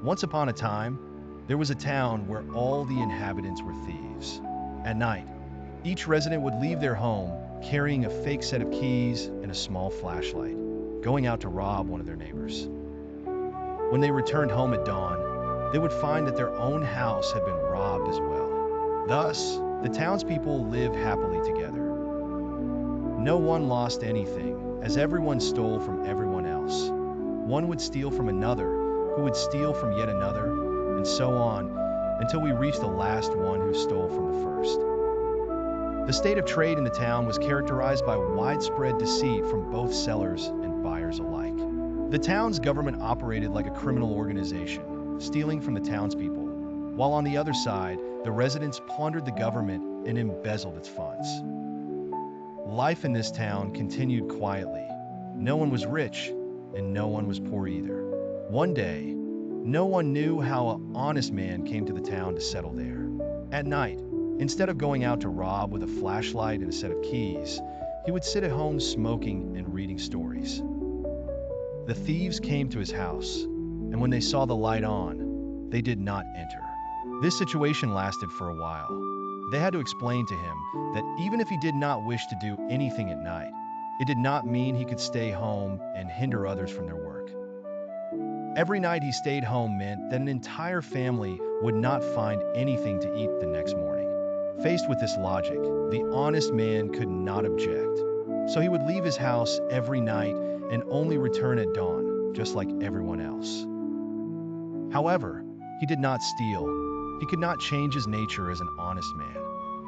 Once upon a time, there was a town where all the inhabitants were thieves. At night, each resident would leave their home carrying a fake set of keys and a small flashlight, going out to rob one of their neighbors. When they returned home at dawn, they would find that their own house had been robbed as well. Thus, the townspeople lived happily together. No one lost anything, as everyone stole from everyone else. One would steal from another, who would steal from yet another, and so on, until we reached the last one who stole from the first. The state of trade in the town was characterized by widespread deceit from both sellers and buyers alike. The town's government operated like a criminal organization, stealing from the townspeople, while on the other side, the residents plundered the government and embezzled its funds. Life in this town continued quietly. No one was rich, and no one was poor either. One day, no one knew how an honest man came to the town to settle there. At night, instead of going out to rob with a flashlight and a set of keys, he would sit at home smoking and reading stories. The thieves came to his house, and when they saw the light on, they did not enter. This situation lasted for a while. They had to explain to him that even if he did not wish to do anything at night, it did not mean he could stay home and hinder others from their work. Every night he stayed home meant that an entire family would not find anything to eat the next morning. Faced with this logic, the honest man could not object. So he would leave his house every night and only return at dawn, just like everyone else. However, he did not steal. He could not change his nature as an honest man.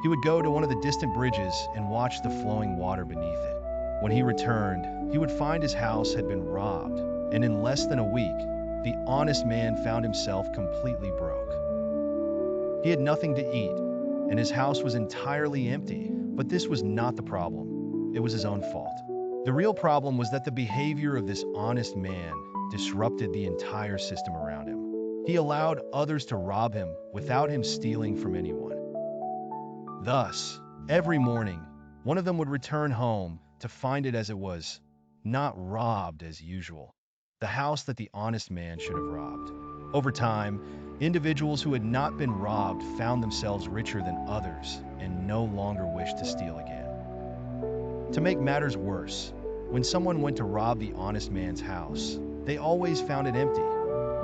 He would go to one of the distant bridges and watch the flowing water beneath it. When he returned, he would find his house had been robbed, and in less than a week, the honest man found himself completely broke. He had nothing to eat, and his house was entirely empty, but this was not the problem. It was his own fault. The real problem was that the behavior of this honest man disrupted the entire system around him. He allowed others to rob him without him stealing from anyone. Thus, every morning, one of them would return home to find it as it was, not robbed as usual. The house that the honest man should have robbed. Over time, individuals who had not been robbed found themselves richer than others and no longer wished to steal again. To make matters worse, when someone went to rob the honest man's house, they always found it empty,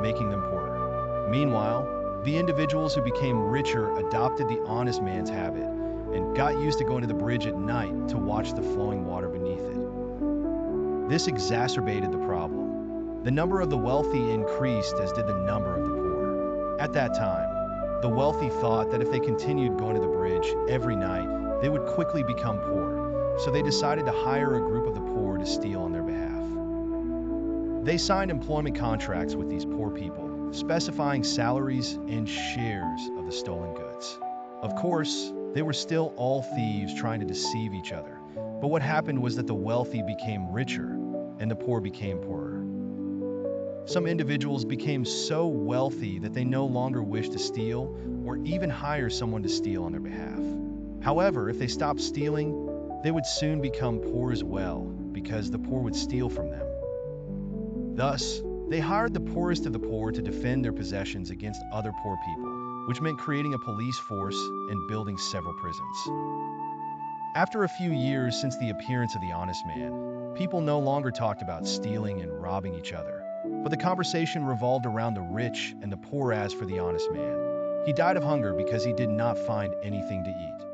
making them poorer. Meanwhile, the individuals who became richer adopted the honest man's habit and got used to going to the bridge at night to watch the flowing water beneath it. This exacerbated the problem. The number of the wealthy increased as did the number of the poor. At that time, the wealthy thought that if they continued going to the bridge every night, they would quickly become poor, so they decided to hire a group of the poor to steal on their behalf. They signed employment contracts with these poor people, specifying salaries and shares of the stolen goods. Of course, they were still all thieves trying to deceive each other, but what happened was that the wealthy became richer and the poor became poorer. Some individuals became so wealthy that they no longer wished to steal or even hire someone to steal on their behalf. However, if they stopped stealing, they would soon become poor as well, because the poor would steal from them. Thus, they hired the poorest of the poor to defend their possessions against other poor people, which meant creating a police force and building several prisons. After a few years since the appearance of the honest man, people no longer talked about stealing and robbing each other, but the conversation revolved around the rich and the poor. As for the honest man, he died of hunger because he did not find anything to eat.